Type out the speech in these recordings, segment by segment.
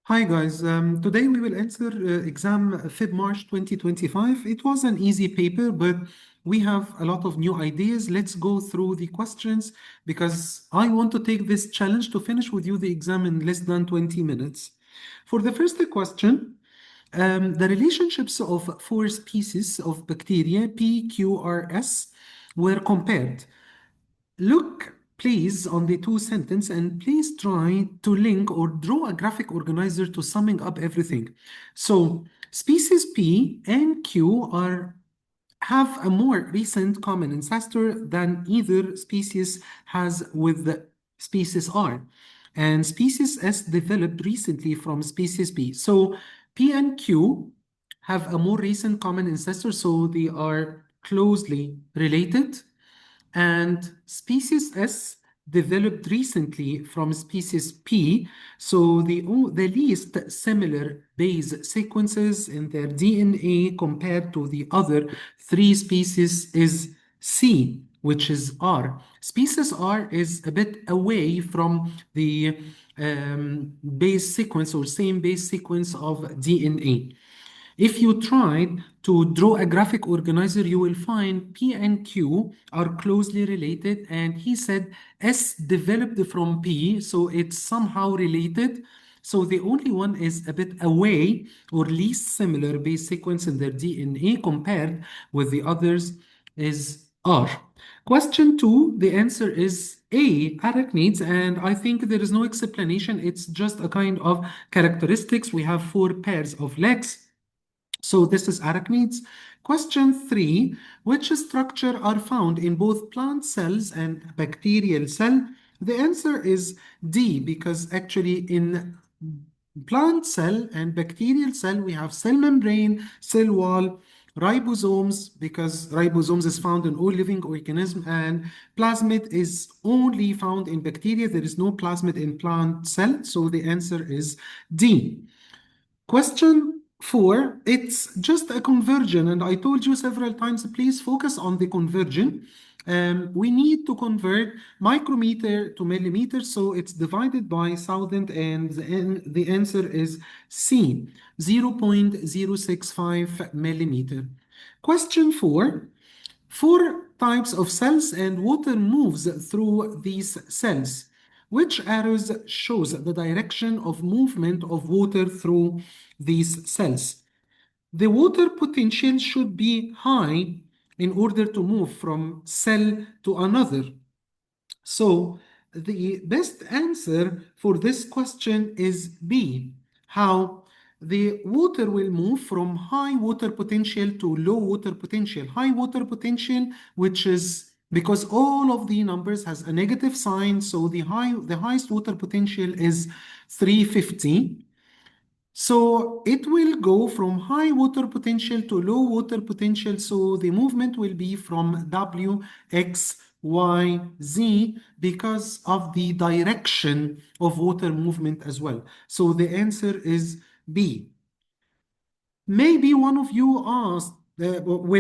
Hi guys, today we will answer exam Feb March 2025. It was an easy paper, but we have a lot of new ideas. Let's go through the questions because I want to take this challenge to finish with you the exam in less than 20 minutes. For the first question, the relationships of four species of bacteria, P, Q, R, S, were compared. Look, please, on the two sentence and please try to link or draw a graphic organizer to summing up everything. So species P and Q have a more recent common ancestor than either species has with the species R. And species S developed recently from species P. So P and Q have a more recent common ancestor, so they are closely related. And species S developed recently from species P, so the least similar base sequences in their DNA compared to the other three species is C, which is R. Species R is a bit away from the base sequence or same base sequence of DNA. If you tried to draw a graphic organizer, you will find P and Q are closely related, and he said S developed from P, so it's somehow related. So the only one is a bit away or least similar base sequence in their DNA compared with the others is R. Question 2, the answer is A, arachnids, and I think there is no explanation. It's just a kind of characteristics. We have four pairs of legs. So this is arachnids. Question 3, which structure are found in both plant cells and bacterial cell? The answer is D, because actually in plant cell and bacterial cell, we have cell membrane, cell wall, ribosomes, because ribosomes is found in all living organisms, and plasmid is only found in bacteria. There is no plasmid in plant cell, so the answer is D. Question 4, it's just a conversion, and I told you several times, please focus on the conversion. We need to convert micrometer to millimeter, so it's divided by 1,000, and the answer is C, 0.065 millimeter. Question 4, four types of cells and water moves through these cells. Which arrows shows the direction of movement of water through these cells? The water potential should be high in order to move from cell to another. So the best answer for this question is B. How? The water will move from high water potential to low water potential. High water potential, which is because all of the numbers has a negative sign, so the highest water potential is 350. So it will go from high water potential to low water potential. So the movement will be from W, X, Y, Z because of the direction of water movement as well. So the answer is B. Maybe one of you will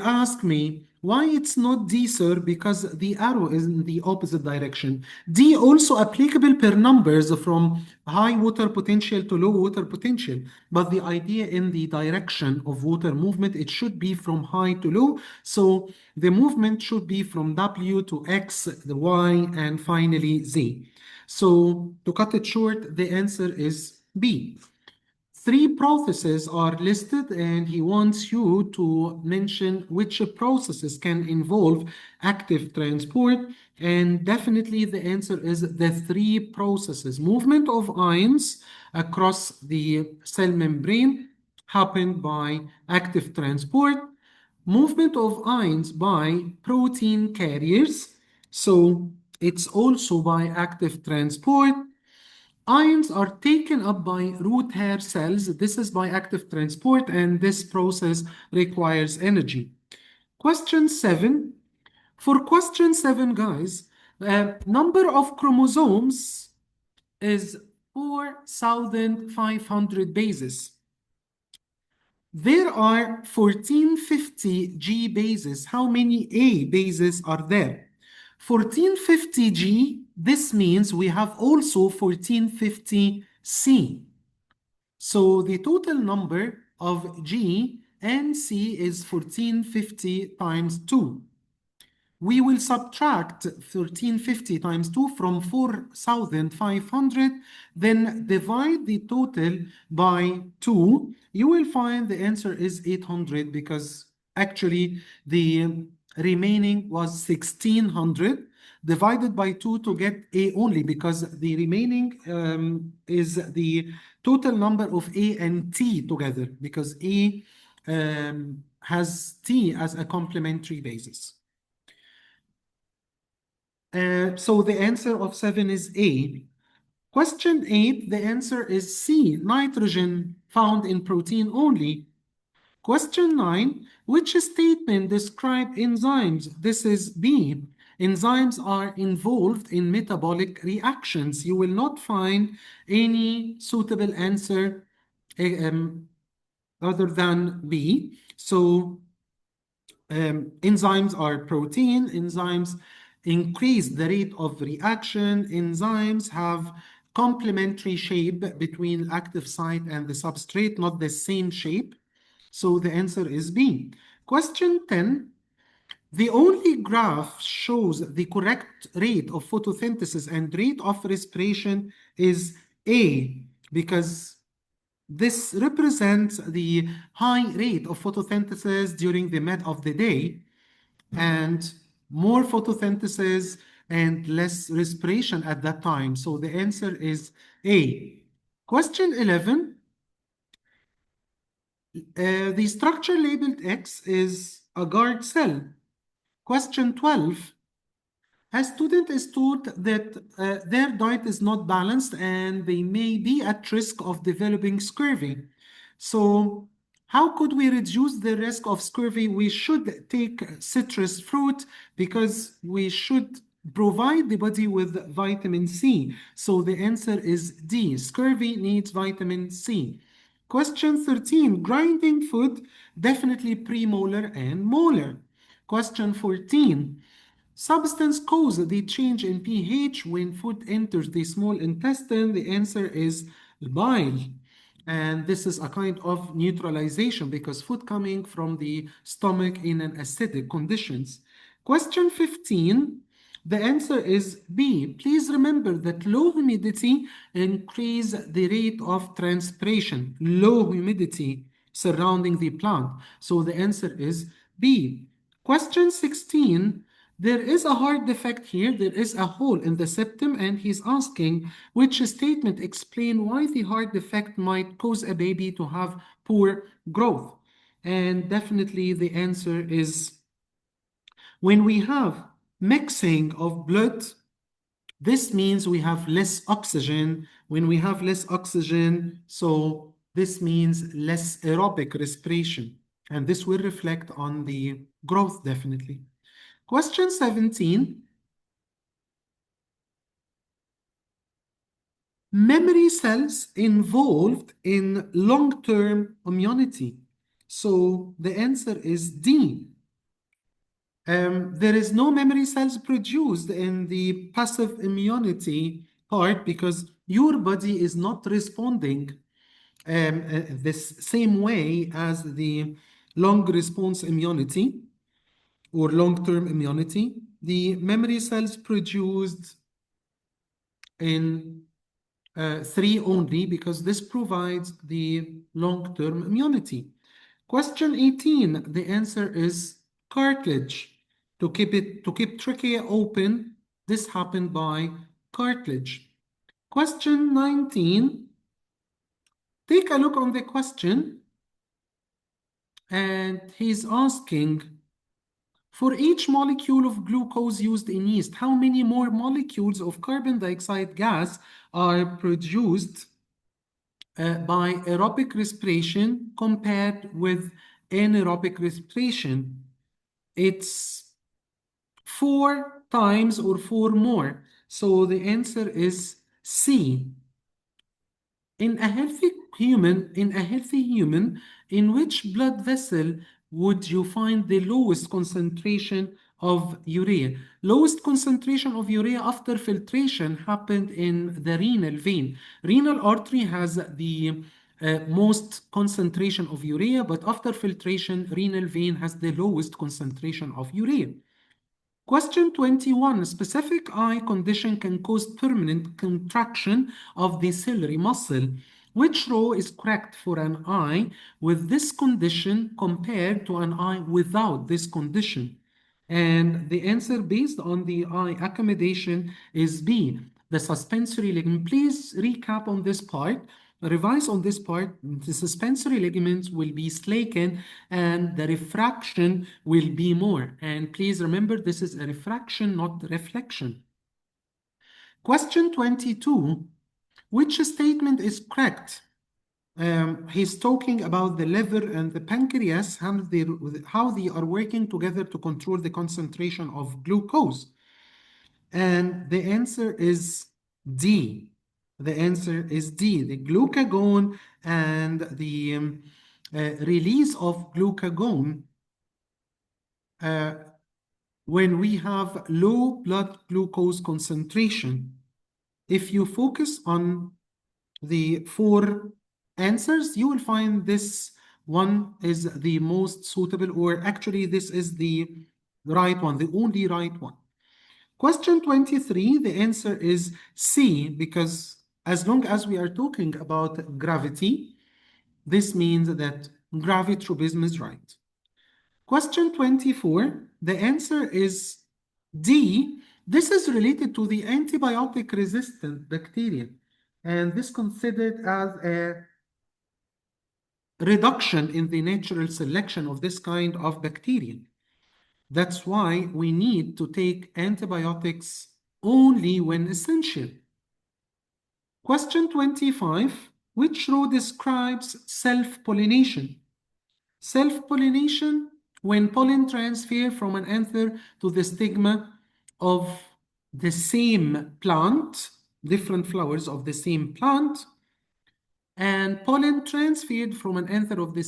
ask me why it's not D, sir, because the arrow is in the opposite direction. D also applicable per numbers from high water potential to low water potential, but the idea in the direction of water movement, it should be from high to low. So the movement should be from W to X, the Y, and finally Z. So to cut it short, the answer is B. Three processes are listed, and he wants you to mention which processes can involve active transport. And definitely the answer is the three processes. Movement of ions across the cell membrane happened by active transport. Movement of ions by protein carriers. So it's also by active transport. Ions are taken up by root hair cells. This is by active transport, and this process requires energy. Question 7. For question 7, guys, number of chromosomes is 4,500 bases. There are 1450 G bases. How many A bases are there? 1450G, this means we have also 1450C. So the total number of G and C is 1450 times 2. We will subtract 1350 times 2 from 4,500, then divide the total by 2. You will find the answer is 800 because actually the remaining was 1600 divided by 2 to get A only because the remaining is the total number of A and T together because A has T as a complementary basis. So the answer of 7 is A. Question 8, the answer is C, nitrogen found in protein only. Question 9, which statement describe enzymes? This is B. Enzymes are involved in metabolic reactions. You will not find any suitable answer other than B. So enzymes are protein. Enzymes increase the rate of reaction. Enzymes have complementary shape between active site and the substrate, not the same shape. So the answer is B. Question 10. The only graph shows the correct rate of photosynthesis and rate of respiration is A because this represents the high rate of photosynthesis during the mid of the day and more photosynthesis and less respiration at that time. So the answer is A. Question 11. The structure labeled X is a guard cell. Question 12. A student is told that their diet is not balanced and they may be at risk of developing scurvy. So, how could we reduce the risk of scurvy? We should take citrus fruit because we should provide the body with vitamin C. So, the answer is D. Scurvy needs vitamin C. Question 13, grinding food, definitely premolar and molar. Question 14, substance cause the change in pH when food enters the small intestine. The answer is bile. And this is a kind of neutralization because food coming from the stomach in an acidic conditions. Question 15. The answer is B. Please remember that low humidity increase the rate of transpiration. Low humidity surrounding the plant. So the answer is B. Question 16. There is a hard defect here. There is a hole in the septum, and he's asking which statement explain why the hard defect might cause a baby to have poor growth. And definitely the answer is when we have mixing of blood, this means we have less oxygen. When we have less oxygen, so this means less aerobic respiration. And this will reflect on the growth definitely. Question 17. Memory cells involved in long-term immunity. So the answer is D. There is no memory cells produced in the passive immunity part because your body is not responding this same way as the long response immunity or long-term immunity. The memory cells produced in 3 only because this provides the long-term immunity. Question 18, the answer is cartilage. To keep trachea open, this happened by cartilage. Question 19, take a look on the question and he's asking, for each molecule of glucose used in yeast, how many more molecules of carbon dioxide gas are produced by aerobic respiration compared with anaerobic respiration? It's 4 times or 4 more. So the answer is C. In a healthy human, in which blood vessel would you find the lowest concentration of urea? Lowest concentration of urea after filtration happened in the renal vein. Renal artery has the most concentration of urea, but after filtration, renal vein has the lowest concentration of urea. Question 21. Specific eye condition can cause permanent contraction of the ciliary muscle. Which row is correct for an eye with this condition compared to an eye without this condition? And the answer based on the eye accommodation is B, the suspensory ligament. Please recap on this part, revise on this part. The suspensory ligaments will be slacken and the refraction will be more. And please remember, this is a refraction, not reflection. Question 22, which statement is correct? He's talking about the liver and the pancreas, how they are working together to control the concentration of glucose. And the answer is D. The answer is D. The glucagon and the release of glucagon when we have low blood glucose concentration. If you focus on the four answers, you will find this one is the most suitable, or actually this is the right one, the only right one. Question 23, the answer is C, because as long as we are talking about gravity, this means that gravitropism is right. Question 24, the answer is D. This is related to the antibiotic resistant bacteria, and this considered as a reduction in the natural selection of this kind of bacteria. That's why we need to take antibiotics only when essential. Question 25, which row describes self-pollination? Self-pollination, when pollen transfer from an anther to the stigma of the same plant, different flowers of the same plant, and pollen transferred from an anther of the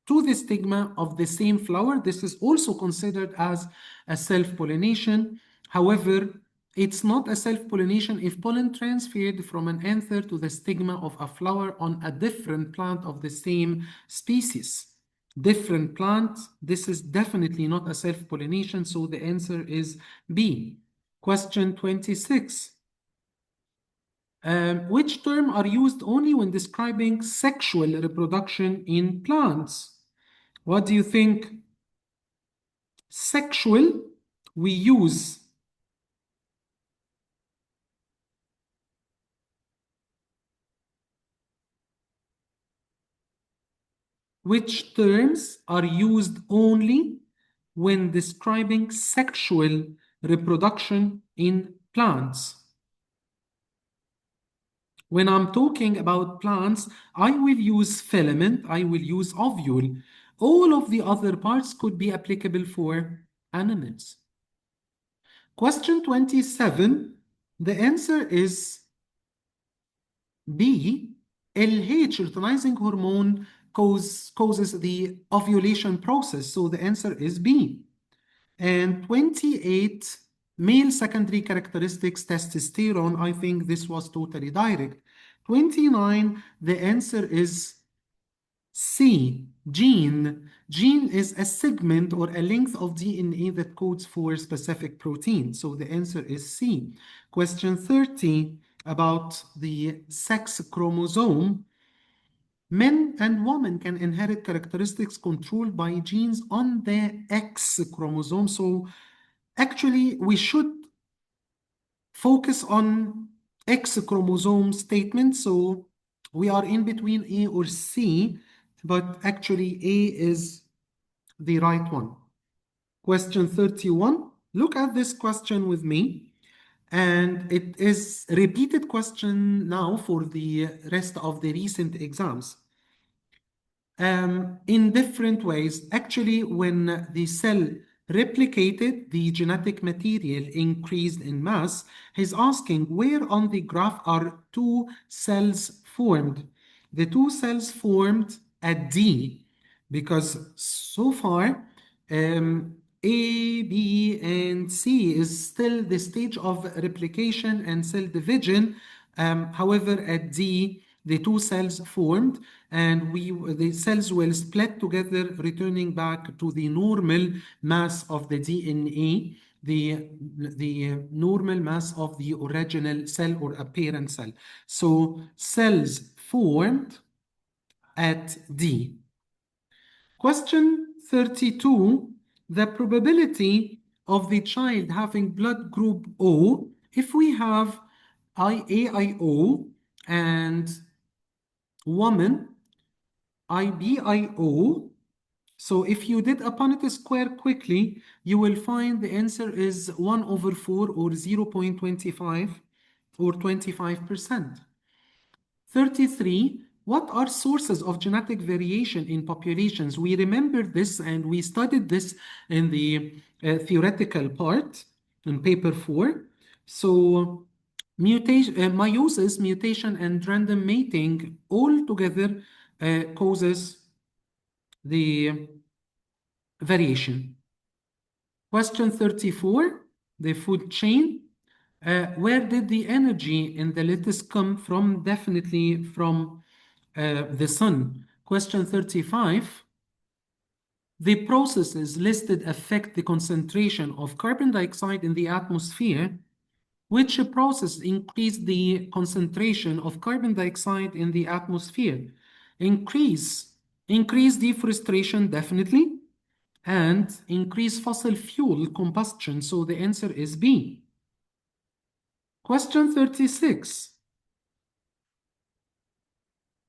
to the stigma of the same flower. This is also considered as a self-pollination. However, it's not a self-pollination if pollen transferred from an anther to the stigma of a flower on a different plant of the same species. Different plant, this is definitely not a self-pollination, so the answer is B. Question 26. Which term are used only when describing sexual reproduction in plants? What do you think? Sexual, we use which terms are used only when describing sexual reproduction in plants? When I'm talking about plants, I will use filament, I will use ovule. All of the other parts could be applicable for animals. Question 27, the answer is B. LH, luteinizing hormone, causes the ovulation process, so the answer is B. And 28, male secondary characteristics, testosterone, I think this was totally direct. 29, the answer is C, gene. Gene is a segment or a length of DNA that codes for specific protein. So the answer is C. Question 30 about the sex chromosome. Men and women can inherit characteristics controlled by genes on the X chromosome. So actually, we should focus on X chromosome statement. So we are in between A or C, but actually A is the right one. Question 31. Look at this question with me. And it is a repeated question now for the rest of the recent exams. In different ways. Actually, when the cell replicated, the genetic material increased in mass. He's asking where on the graph are two cells formed? The two cells formed at D, because so far A, B, and C is still the stage of replication and cell division. However, at D, the two cells formed, and the cells will split together, returning back to the normal mass of the DNA, the normal mass of the original cell or a parent cell. So cells formed at D. Question 32, the probability of the child having blood group O, if we have AIO and woman IBIO. So if you did a Punnett square quickly, you will find the answer is 1 over 4 or 0.25 or 25%. 33, what are sources of genetic variation in populations? We remember this and we studied this in the theoretical part in paper 4. So mutation, meiosis, mutation, and random mating all together causes the variation. Question 34, the food chain. Where did the energy in the lettuce come from? Definitely from the sun. Question 35, the processes listed affect the concentration of carbon dioxide in the atmosphere. Which process increase the concentration of carbon dioxide in the atmosphere? Increase deforestation, definitely, and increase fossil fuel combustion. So the answer is B. Question 36.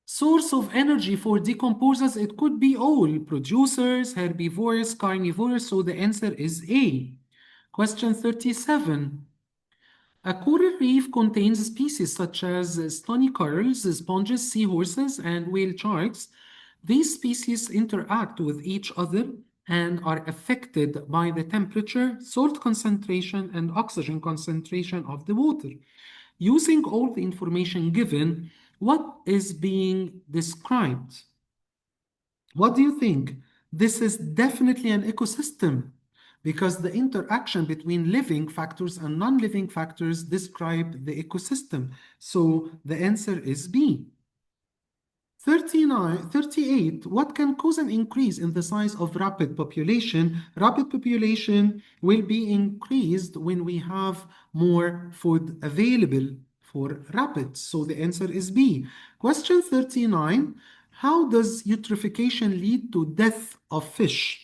Source of energy for decomposers, it could be all producers, herbivores, carnivores, so the answer is A. Question 37. A coral reef contains species such as stony corals, sponges, seahorses, and whale sharks. These species interact with each other and are affected by the temperature, salt concentration, and oxygen concentration of the water. Using all the information given, what is being described? What do you think? This is definitely an ecosystem because the interaction between living factors and non-living factors describe the ecosystem. So the answer is B. 38, what can cause an increase in the size of rapid population? Rapid population will be increased when we have more food available for rapids. So the answer is B. Question 39, how does eutrophication lead to death of fish?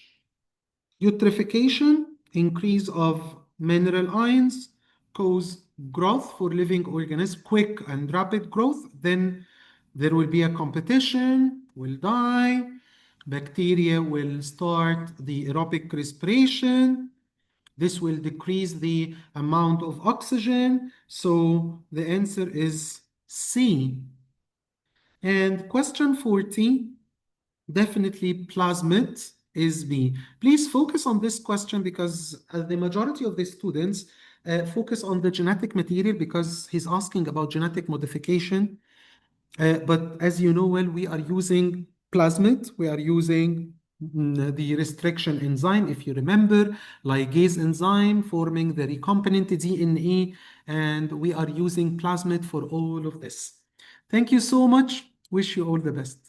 Eutrophication, increase of mineral ions, cause growth for living organisms, quick and rapid growth. Then there will be a competition, will die. Bacteria will start the aerobic respiration. This will decrease the amount of oxygen. So the answer is C. And question 40, definitely plasmid is B. Please focus on this question because the majority of the students focus on the genetic material because he's asking about genetic modification. But as you know well, we are using plasmid. We are using the restriction enzyme, if you remember, ligase enzyme forming the recombinant DNA, and we are using plasmid for all of this. Thank you so much. Wish you all the best.